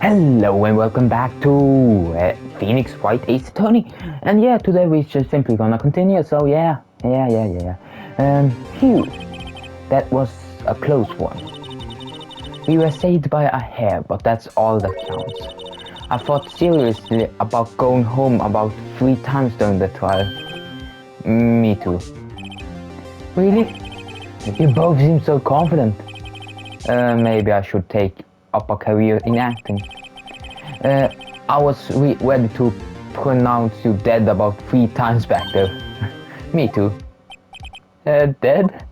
Hello and welcome back to Phoenix White Ace Tony, and yeah, today we're just simply gonna continue. So yeah. Phew, that was a close one. We were saved by a hair, but that's all that counts. I thought seriously about going home about 3 times during the trial. Me too. Really? You both seem so confident. Maybe I should take up a career in acting. I was ready to pronounce you dead about 3 times back there. Me too. Dead?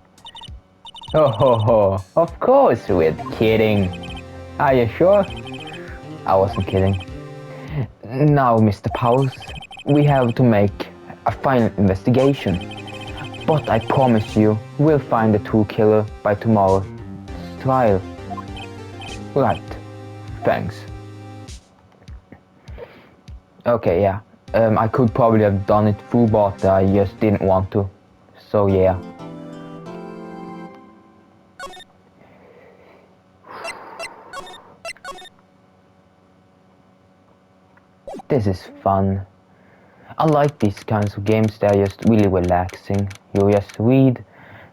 Oh, of course we're kidding. Are you sure? I wasn't kidding. Now, Mr. Powers, we have to make a final investigation. But I promise you, we'll find the true killer by tomorrow's trial. Right. Thanks. Okay, yeah. I could probably have done it through, but I just didn't want to. So yeah. This is fun. I like these kinds of games, they're just really relaxing. You just read,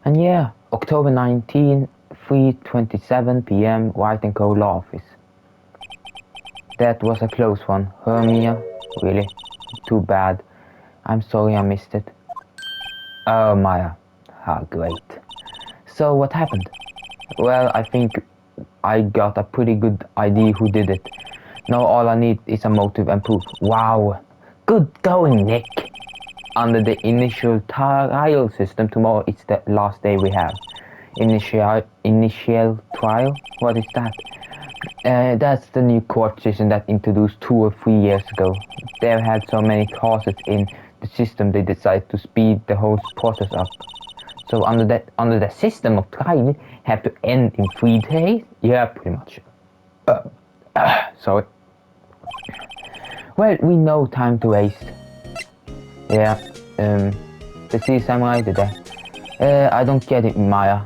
and yeah, October 19, 3:27 PM, White and Co. Law Office. That was a close one. Hermia, really? Too bad. I'm sorry I missed it. Oh, Maya. Ah, great. So what happened? Well, I think I got a pretty good idea who did it. Now all I need is a motive and proof. Wow. Good going, Nick. Under the initial trial system, tomorrow is the last day we have. Initial trial? What is that? That's the new court system that introduced 2 or 3 years ago. They've had so many causes in the system they decided to speed the whole process up. So under the system of trial, have to end in 3 days? Yeah, pretty much. Sorry. Well, we know time to waste. Yeah, the sea samurai did that. I don't get it, Maya.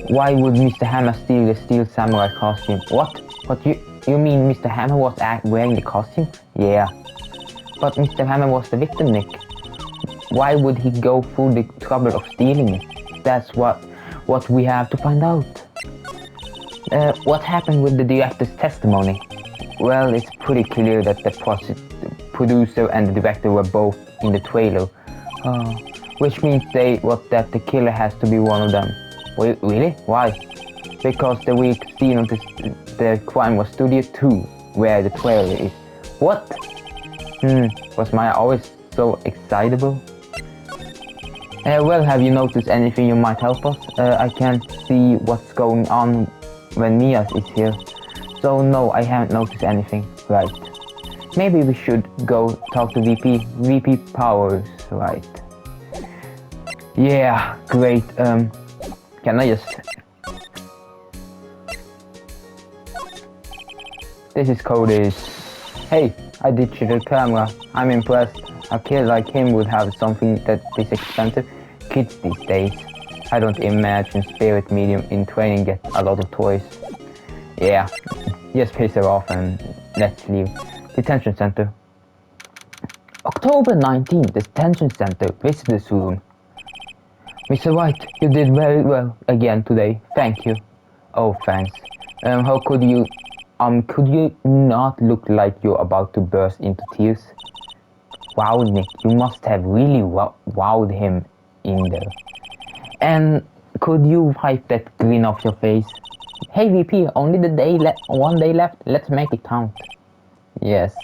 Why would Mr. Hammer steal the steel samurai costume? What? What you mean Mr. Hammer was wearing the costume? Yeah. But Mr. Hammer was the victim, Nick. Why would he go through the trouble of stealing it? That's what we have to find out. What happened with the director's testimony? Well, it's pretty clear that the producer and the director were both in the trailer. Which means that the killer has to be one of them. Wait, really? Why? Because the weak scene of the crime was Studio 2, where the trailer is. What? Was Maya always so excitable? Well, have you noticed anything you might help us? I can't see what's going on when Mia is here. So no, I haven't noticed anything. Right. Maybe we should go talk to VP Powers, right? Yeah, great. Can I just... This is Cody's. Hey, I ditched the camera. I'm impressed. A kid like him would have something that is expensive. Kids these days. I don't imagine Spirit Medium in training get a lot of toys. Yeah, just piss her off and let's leave. Detention Center. October 19th, Detention Center, Visitors Room. Mr. White, you did very well again today. Thank you. Oh, thanks. How could you not look like you're about to burst into tears? Wow, Nick, you must have really wowed him in there. And could you wipe that grin off your face? Hey VP, only one day left. Let's make it count. Yes.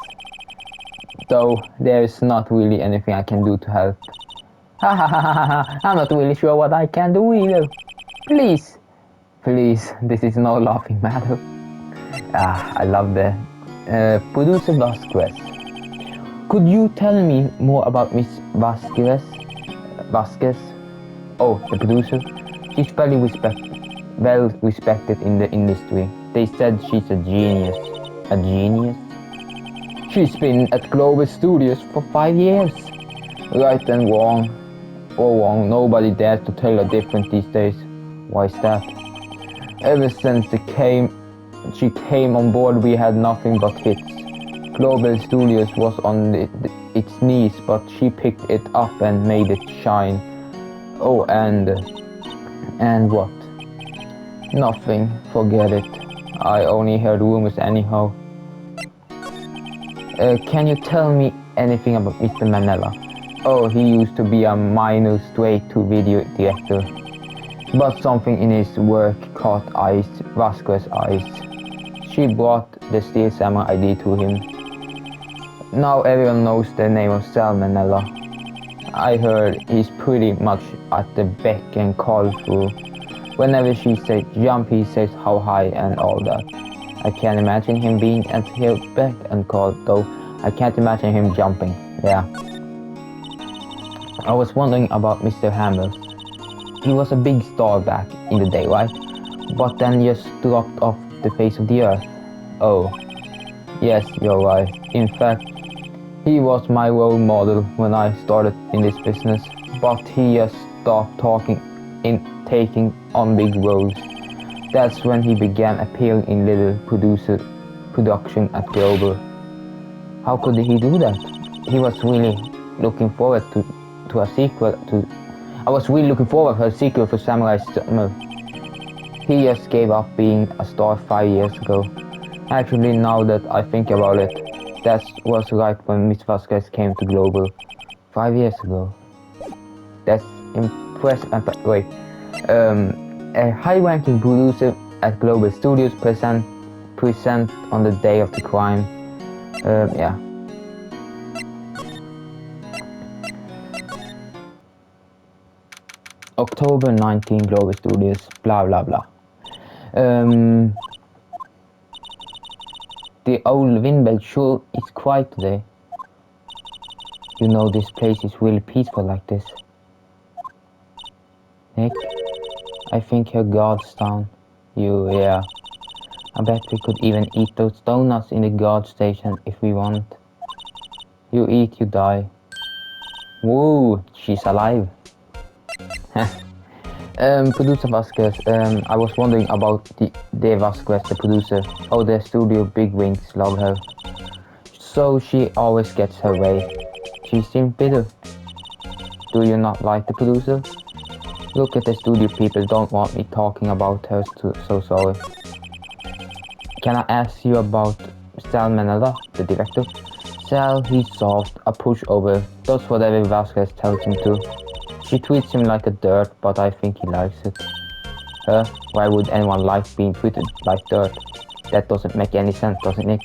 Though there's not really anything I can do to help. I'm not really sure what I can do either. Please, this is no laughing matter. I love the producer Vasquez. Could you tell me more about Miss Vasquez? Oh, the producer. She's well respected in the industry. They said she's a genius. A genius? She's been at Global Studios for 5 years. Right and wrong. Or wrong, nobody dares to tell her different these days. Why is that? Ever since they came she came on board, we had nothing but hits. Global Studios was on its knees, but she picked it up and made it shine. Oh, and what? Nothing. Forget it. I only heard rumors anyhow. Can you tell me anything about Mr. Manella? Oh, he used to be a minor straight-to-video director. But something in his work caught Vasquez's eyes. She brought the Steel Samurai ID to him. Now everyone knows the name of Sal Manella. I heard he's pretty much at the beck and call through. Whenever she says jump, he says how high and all that. I can't imagine him being at her beck and call, though. I can't imagine him jumping. Yeah. I was wondering about Mr. Hammer. He was a big star back in the day, right? But then just dropped off the face of the earth. Oh. Yes, you're right. In fact, he was my role model when I started in this business. But he just stopped taking on big roles. That's when he began appearing in little production at Global. How could he do that? He was really looking forward to a sequel to... I was really looking forward to a sequel for Samurai Summer. He just gave up being a star 5 years ago. Actually, now that I think about it, that was right when Miss Vasquez came to Global. 5 years ago. That's impressive. Wait. A high-ranking producer at Global Studios present on the day of the crime. Yeah. October 19, Global Studios, blah blah blah. The old Windbell sure is quiet today. You know this place is really peaceful like this. Nick, I think her guard's down. Yeah. I bet we could even eat those donuts in the guard station if we want. You eat, you die. Woo, she's alive. Producer Vasquez, I was wondering about the Vasquez, the producer. Oh, the studio bigwigs love her. So she always gets her way. She seems bitter. Do you not like the producer? Look at the studio people don't want me talking about her, so sorry. Can I ask you about Sal Manella, the director? Sal, he's soft, a pushover, does whatever Vasquez tells him to. She treats him like a dirt, but I think he likes it. Why would anyone like being treated like dirt? That doesn't make any sense, does it, Nick?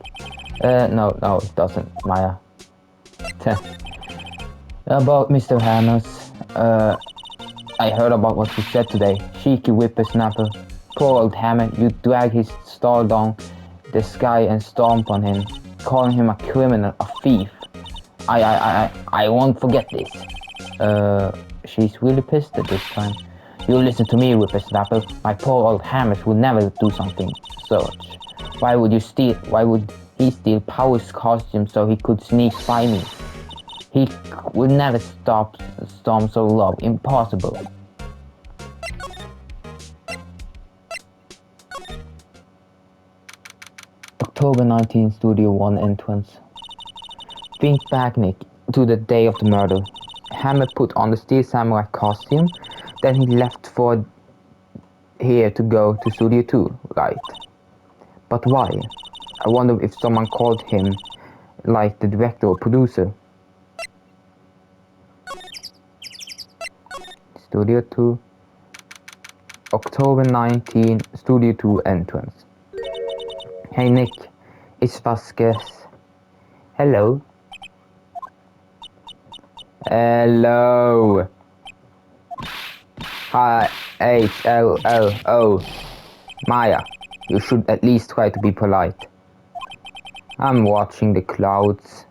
No, it doesn't, Maya. About Mr. Hammers, I heard about what you said today. Cheeky whippersnapper. Poor old Hammer, you drag his star down the sky and stomp on him, calling him a criminal, a thief. I won't forget this. She's really pissed at this time. You listen to me, whippersnapper. My poor old Hammers would never do something such. Why would he steal Power's costume so he could sneak by me? He would never storm so low. Impossible. October 19, Studio 1 entrance. Think back, Nick, to the day of the murder. Hammer put on the Steel Samurai costume, then he left for here to go to Studio 2, right? But why? I wonder if someone called him, like the director or producer. Studio 2, October 19, Studio 2 entrance. Hey Nick, it's Vasquez. Hello. Hello. Hi, H-L-L-O. Maya, you should at least try to be polite. I'm watching the clouds.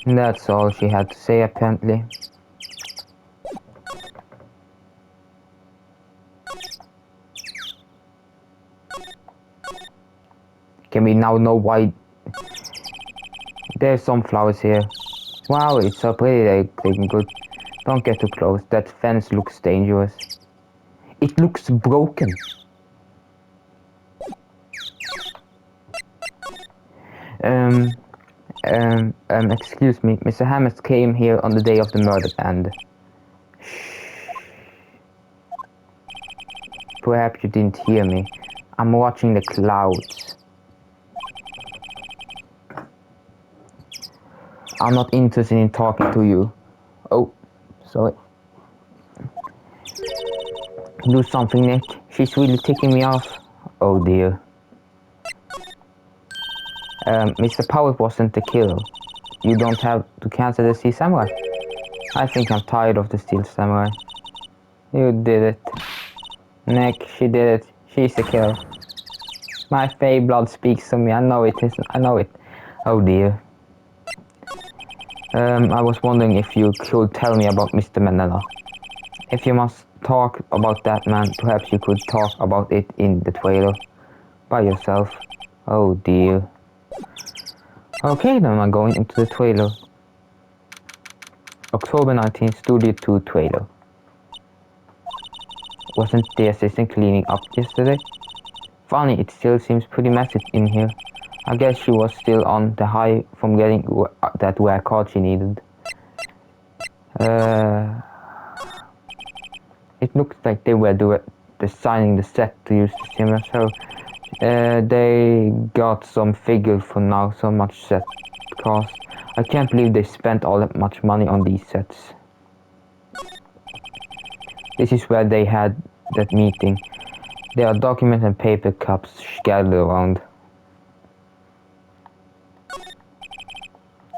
That's all she had to say, apparently. Can we now know why? There's some flowers here. Wow, it's so pretty, they can go. Don't get too close, that fence looks dangerous. It looks broken. Excuse me, Mr. Hammett came here on the day of the murder and... Perhaps you didn't hear me. I'm watching the clouds. I'm not interested in talking to you. Oh, sorry. Do something, Nick. She's really ticking me off. Oh dear. Mr. Powers wasn't the killer. You don't have to cancel the Steel Samurai. I think I'm tired of the Steel Samurai. You did it. Nick, she did it. She's the killer. My fey blood speaks to me. I know it. I know it. Oh dear. I was wondering if you could tell me about Mr. Manila. If you must talk about that man, perhaps you could talk about it in the trailer. By yourself. Oh dear. Okay, then I'm going into the trailer. October 19th, Studio 2 trailer. Wasn't the assistant cleaning up yesterday? Funny, it still seems pretty messy in here. I guess she was still on the high from getting that rare card she needed. It looks like they were designing the set to use the similar, so they got some figure for now, so much set cost. I can't believe they spent all that much money on these sets. This is where they had that meeting. There are documents and paper cups scattered around.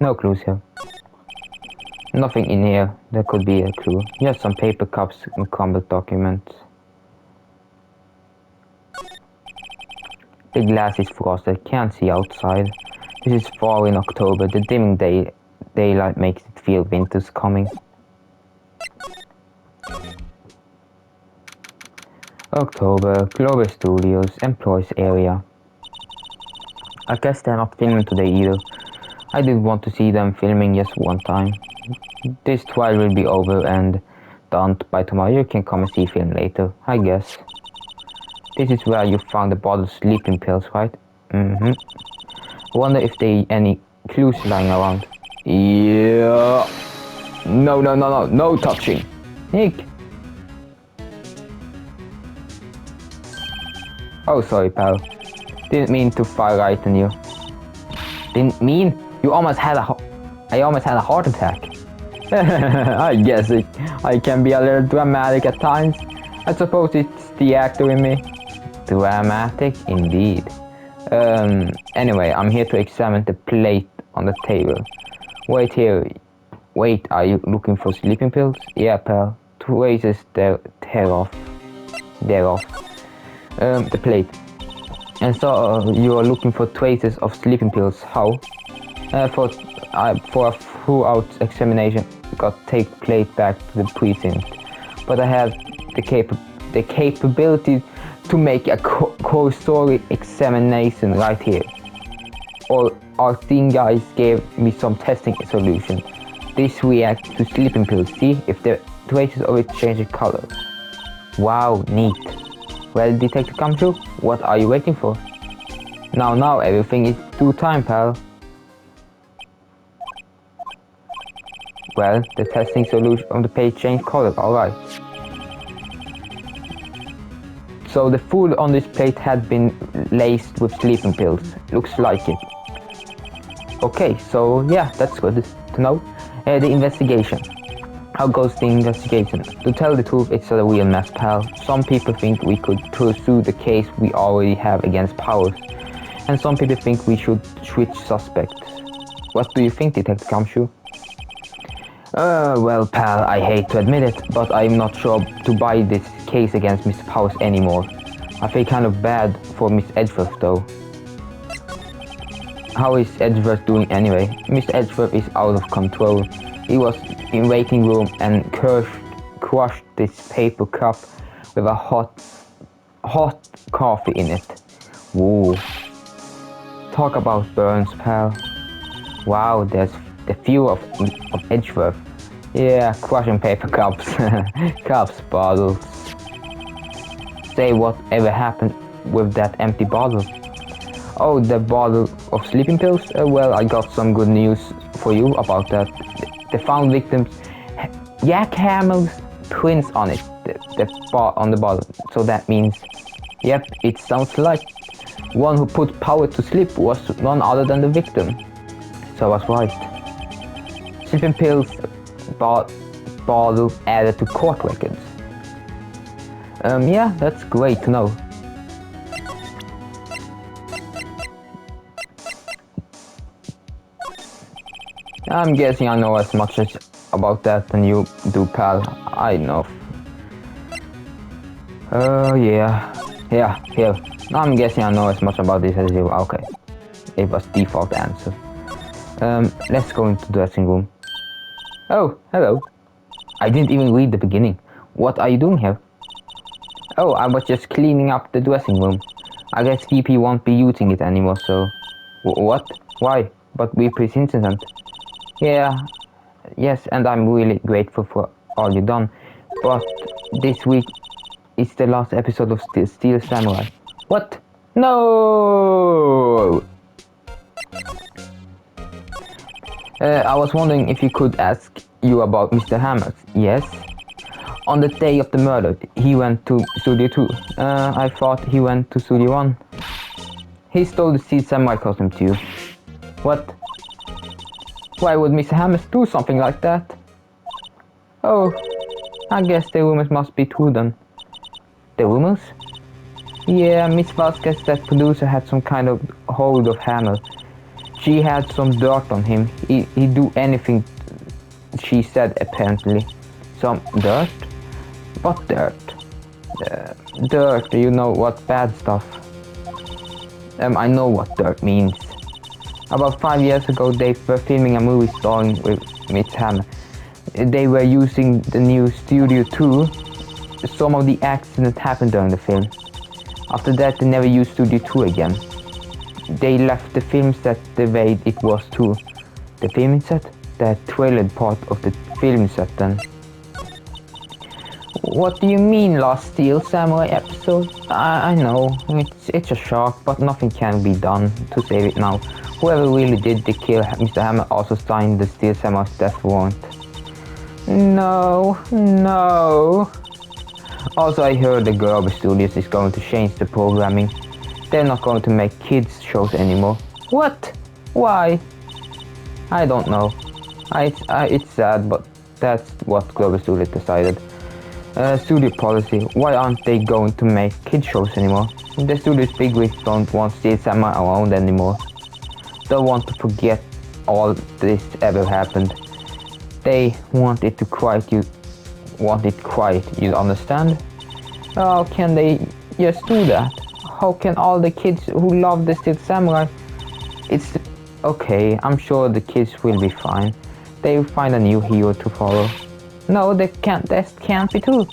No clues here. Nothing in here that could be a clue. Just some paper cups and crumbled documents. The glass is frosted, can't see outside. This is fall in October. The dimming daylight makes it feel winter's coming. October, Glover Studios, Employees Area. I guess they're not filming today either. I did want to see them filming just one time. This trial will be over and done by tomorrow. You can come and see film later, I guess. This is where you found the bottle of sleeping pills, right? I wonder if there are any clues lying around. Yeah. No touching. Nick. Oh, sorry, pal. Didn't mean to fire right on you. Didn't mean? You almost had I almost had a heart attack. I guess I can be a little dramatic at times. I suppose it's the actor in me. Dramatic indeed. Anyway, I'm here to examine the plate on the table. Wait here. Wait, are you looking for sleeping pills? Yeah, pal. Traces they're off. The plate. And so you are looking for traces of sleeping pills. How? For a thorough examination, got take plate back to the precinct. But I have the capability to make a cursory examination right here. All our team guys gave me some testing solution. This reacts to sleeping pills. See if the traces of it change color. Wow, neat. Well, Detective Kamshu, what are you waiting for? Now, everything is due time, pal. Well, the testing solution on the page changed color, alright. So the food on this plate had been laced with sleeping pills. Looks like it. Okay, so yeah, that's good to know. The investigation. How goes the investigation? To tell the truth, it's a real mess, pal. Some people think we could pursue the case we already have against Powers. And some people think we should switch suspects. What do you think, Detective Kamshu? Well, pal, I hate to admit it, but I'm not sure to buy this case against Mr. Powers anymore. I feel kind of bad for Miss Edgeworth, though. How is Edgeworth doing anyway? Mr. Edgeworth is out of control. He was in waiting room and crushed this paper cup with a hot coffee in it. Whoa. Talk about burns, pal. Wow, there's the view of Edgeworth. Yeah, crushing paper cups. Cups, bottles. Say whatever happened with that empty bottle. Oh, the bottle of sleeping pills? Well, I got some good news for you about that. They found victims jackhammers prints on it, on the bottle. So that means, yep, it sounds like one who put power to sleep was none other than the victim. So I was right. Sleeping pills bottle added to court records. Yeah, that's great to know. I'm guessing I know as much as about that than you do, pal. I know. Yeah, here. I'm guessing I know as much about this as you. Okay, it was default answer. Let's go into the dressing room. Oh, hello. I didn't even read the beginning. What are you doing here? Oh, I was just cleaning up the dressing room. I guess VP won't be using it anymore, so... What? Why? But VP's incident. Yeah, yes, and I'm really grateful for all you've done. But this week is the last episode of Steel Samurai. What? No! I was wondering if you could ask you about Mr. Hammers. Yes? On the day of the murder, he went to Studio 2. I thought he went to Studio 1. He stole the Steel Samurai costume to you. What? Why would Mr. Hammers do something like that? Oh, I guess the rumors must be true then. The rumors? Yeah, Miss Vasquez, that producer, had some kind of hold of Hammer. She had some dirt on him. He'd do anything she said, apparently. Some dirt? What dirt? Dirt, you know what, bad stuff. I know what dirt means. About 5 years ago, they were filming a movie starring with Miss Hammer. They were using the new Studio 2. Some of the accidents happened during the film. After that, they never used Studio 2 again. They left the film set the way it was too. The filming set? The trailer part of the film set then. What do you mean, Last Steel Samurai episode? I know, it's a shock, but nothing can be done to save it now. Whoever really did the kill Mr. Hammer also signed the Steel Samurai's death warrant. No. Also, I heard the Gerber Studios is going to change the programming. They're not going to make kids shows anymore. What? Why? I don't know. It's sad, but that's what Gerber Studios decided. Studio policy. Why aren't they going to make kids shows anymore? The studio's bigwigs don't want Steel Samurai around anymore. Don't want to forget all this ever happened. They want it quiet, you understand? How can they just do that? How can all the kids who love the Steel Samurai... It's... Okay, I'm sure the kids will be fine. They will find a new hero to follow. No, that can't be true.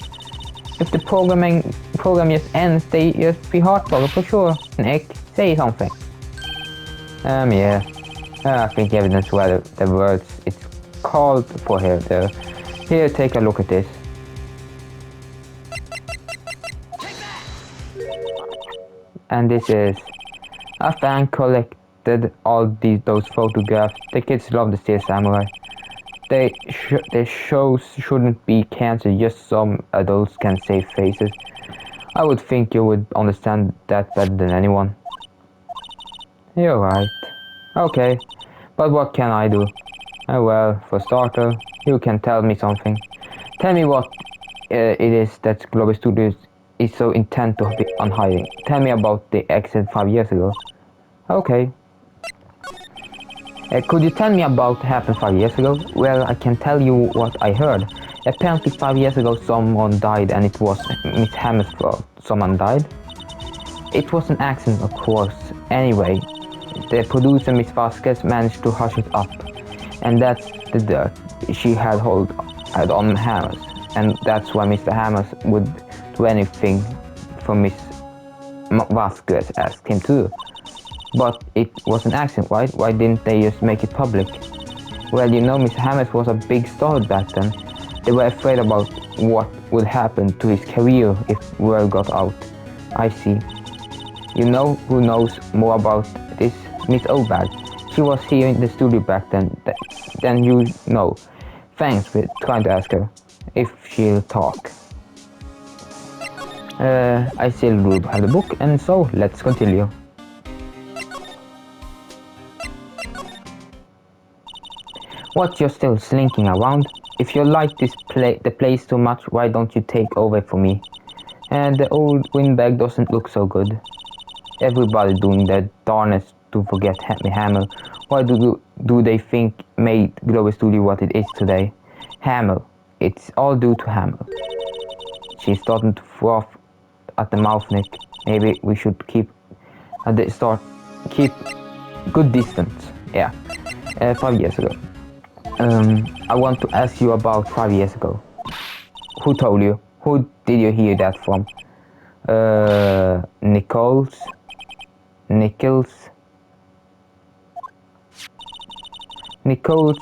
If the program just ends, they just be heartbroken for sure. Nick, say something. Yeah. I think evidence were the words it's called for here. Here, take a look at this. And this is... A fan collected all those photographs. The kids love the Steel Samurai. The shows shouldn't be cancelled, just some adults can save faces. I would think you would understand that better than anyone. You're right. Okay, but what can I do? Well, for starter, you can tell me something. Tell me what it is that Global Studios is so intent on hiding. Tell me about the accident 5 years ago. Okay. Could you tell me about what happened 5 years ago? Well, I can tell you what I heard. Apparently 5 years ago someone died and it was Miss Hammer's fault. Someone died? It was an accident, of course. Anyway, the producer Miss Vasquez managed to hush it up. And that's the dirt she had on Hammers. And that's why Mr. Hammers would do anything for Miss Vasquez asked him to. But it was an accident, right? Why didn't they just make it public? Well, you know, Mr. Hammers was a big star back then. They were afraid about what would happen to his career if word got out. I see. You know who knows more about this? Miss Obag. She was here in the studio back then you know. Thanks for trying to ask her if she'll talk. I still would have the book, and so let's continue. What, you're still slinking around? If you like the place too much, why don't you take over for me? And the old windbag doesn't look so good. Everybody doing their darnest to forget Hammer. Why do they think made Global Studio what it is today? Hammer. It's all due to Hammer. She's starting to froth at the mouth, Nick. Maybe we should keep good distance. Yeah. 5 years ago. I want to ask you about 5 years ago. Who told you? Who did you hear that from? Nichols,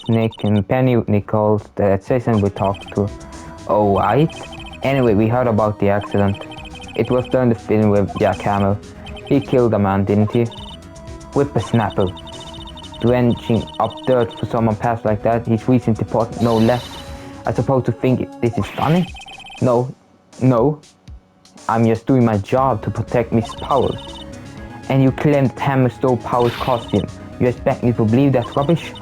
Nick and Penny Nichols, the assassin we talked to. Oh, right. Anyway, we heard about the accident. It was during the film with Jack Hamill. He killed a man, didn't he? Whippersnapper. Drenching up dirt for someone passed like that. He's reaching the pot, no less. I suppose to think this is funny? No. I'm just doing my job to protect Miss Powell. And you claim that Hammer stole Powell's costume. You expect me to believe that's rubbish?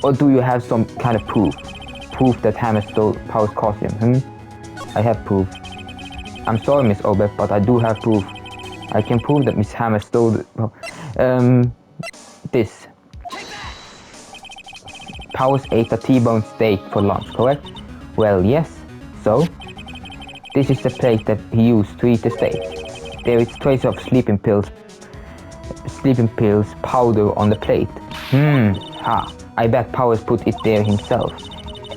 Or do you have some kind of proof? Proof that Hammer stole Powell's costume, I have proof. I'm sorry, Miss Obert, but I do have proof. I can prove that Miss Hammer stole this. Powers ate a T-bone steak for lunch, correct? Well, yes. So? This is the plate that he used to eat the steak. There is trace of sleeping pills powder on the plate. I bet Powers put it there himself.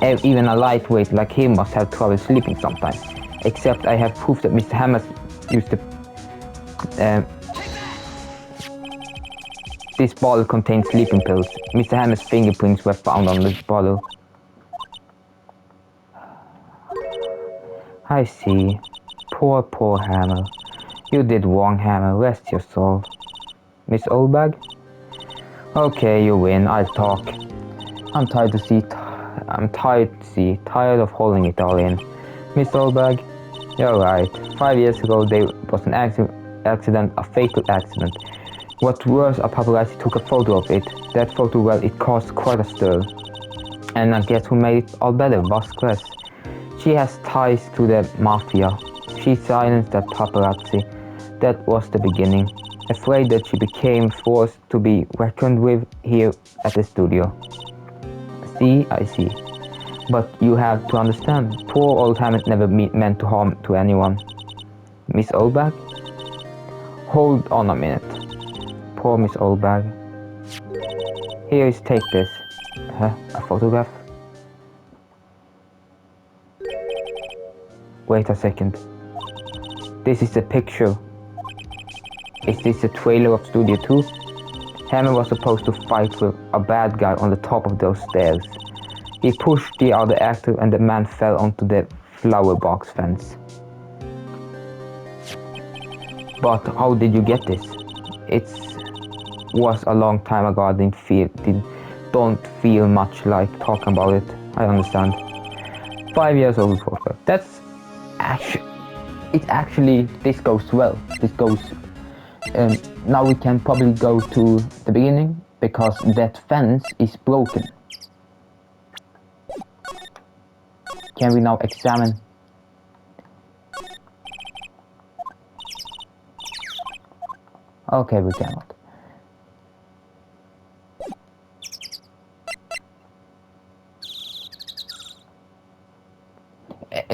Even a lightweight like him must have trouble sleeping sometimes. Except I have proof that Mr. Hammer used the... this bottle contains sleeping pills. Mr. Hammer's fingerprints were found on this bottle. I see. Poor Hammer. You did wrong, Hammer. Rest your soul. Miss Oldbag? Okay, you win. I'll talk. I'm tired of holding it all in. Miss Oldbag? You're right. 5 years ago there was an accident, a fatal accident. What's worse, a paparazzi took a photo of it. That photo, well, it caused quite a stir. And I guess who made it all better? Vasquez. She has ties to the Mafia. She silenced that paparazzi. That was the beginning. Afraid that she became forced to be reckoned with here at the studio. See, I see. But you have to understand, poor old Hammett never meant to harm to anyone. Miss Oldbag? Hold on a minute. Poor Miss Oldbag. Here is, take this. A photograph? Wait a second. This is the picture. Is this the trailer of Studio 2? Hammer was supposed to fight with a bad guy on the top of those stairs. He pushed the other actor and the man fell onto the flower box fence. But how did you get this? It was a long time ago. I don't feel much like talking about it. I understand. 5 years old for that's actually this goes well. Now we can probably go to the beginning because that fence is broken. Can we now examine? Okay, we cannot.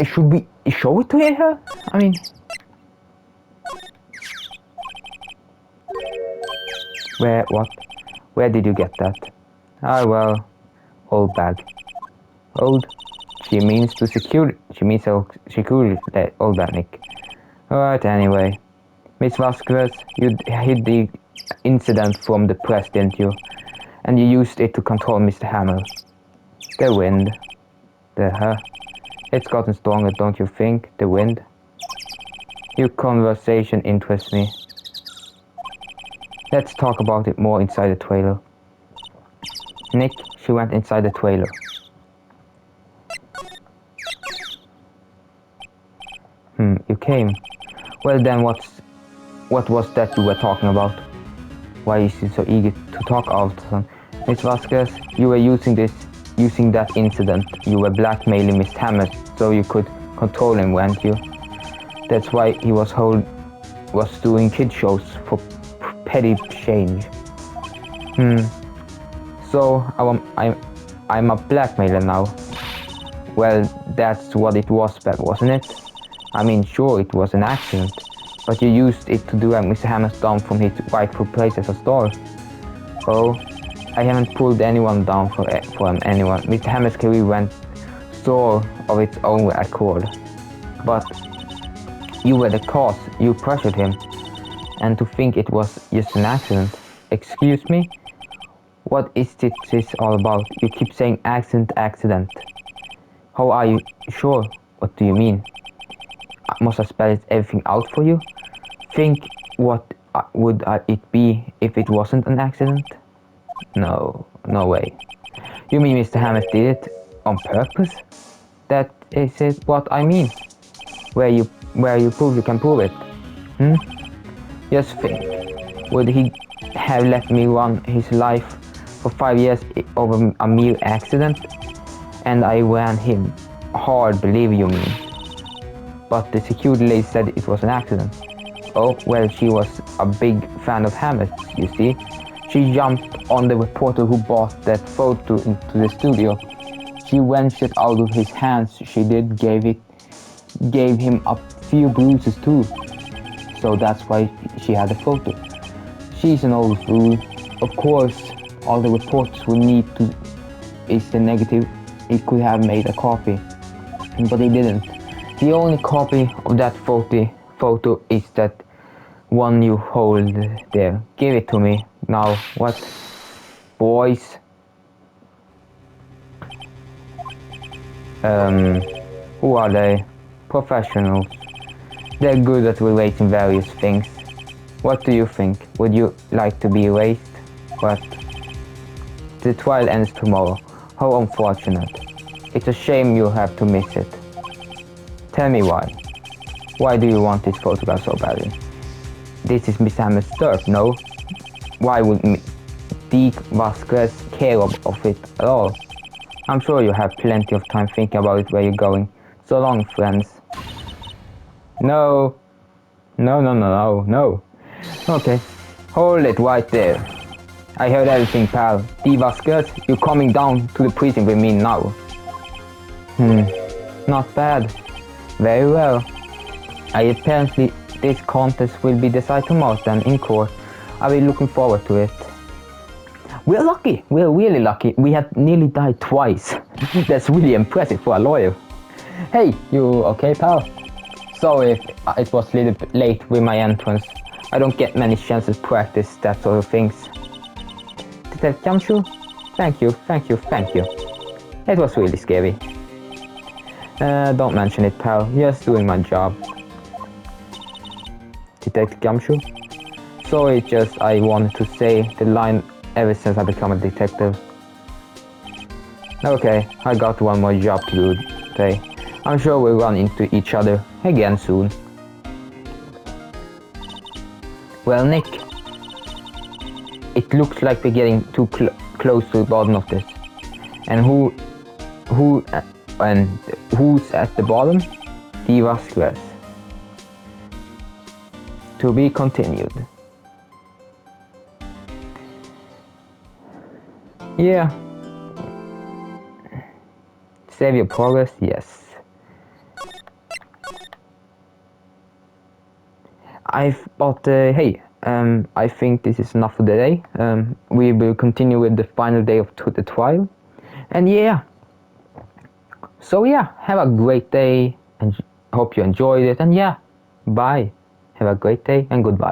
Should we show it to her? I mean... Where did you get that? Ah, well, old bag. Old? She means security, old bag, Nick. Alright, anyway. Miss Vasquez, you hid the incident from the press, didn't you? And you used it to control Mr. Hammer. The wind. It's gotten stronger, don't you think? The wind? Your conversation interests me. Let's talk about it more inside the trailer. Nick, she went inside the trailer. You came. Well then, what was that you were talking about? Why is she so eager to talk all of a sudden? Miss Vasquez, you were using that incident. You were blackmailing Miss Hammett so you could control him, weren't you? That's why he was doing kid shows for petty change. So I'm a blackmailer now. Well, that's what it was, wasn't it? I mean, sure, it was an accident, but you used it to drag Mr. Hammett down from his rightful place as a star. Oh, I haven't pulled anyone down from anyone. Mr. Hammett's career went soar of its own accord. But you were the cause, you pressured him. And to think it was just an accident. Excuse me? What is this all about? You keep saying accident. How are you sure? What do you mean? Must I spell everything out for you? Think what would it be if it wasn't an accident? No way. You mean Mr. Hammett did it on purpose? That is it what I mean. Where you prove you can prove it. Just think. Would he have let me run his life for 5 years over a mere accident? And I ran him hard, believe you me. But the security lady said it was an accident. Oh, well, she was a big fan of Hammett, you see. She jumped on the reporter who bought that photo into the studio. She wrenched it out of his hands. She gave him a few bruises too. So that's why she had the photo. She's an old fool. Of course, all the reporters would need to is the negative. He could have made a copy, but he didn't. The only copy of that photo is that one you hold there. Give it to me. Now, what? Boys? Who are they? Professionals. They're good at relating various things. What do you think? Would you like to be erased? What? The trial ends tomorrow. How unfortunate. It's a shame you have to miss it. Tell me why. Why do you want this photograph so badly? This is Miss Hammett's turf, no? Why would Deke Vasquez care of it at all? I'm sure you have plenty of time thinking about it where you're going. So long, friends. No. Okay, hold it right there. I heard everything, pal. Deke Vasquez, you're coming down to the precinct with me now. Not bad. Very well. Apparently this contest will be decided tomorrow then in court. I'll be looking forward to it. We're lucky. We're really lucky. We have nearly died twice. That's really impressive for a lawyer. Hey, you okay, pal? Sorry if it was a little bit late with my entrance. I don't get many chances to practice that sort of things. Detective Gumshoe? Thank you. It was really scary. Don't mention it, pal. Just doing my job. Detective Gumshoe? Sorry, just I wanted to say the line ever since I become a detective. Okay, I got one more job to do today. I'm sure we'll run into each other again soon. Well, Nick, it looks like we're getting too close to the bottom of this. And who's at the bottom? Deke Vasquez. To be continued. Yeah. Save your progress, yes. Hey, I think this is enough for the day. We will continue with the final day of the trial. And yeah. So yeah, have a great day and hope you enjoyed it. And yeah, bye. Have a great day and goodbye.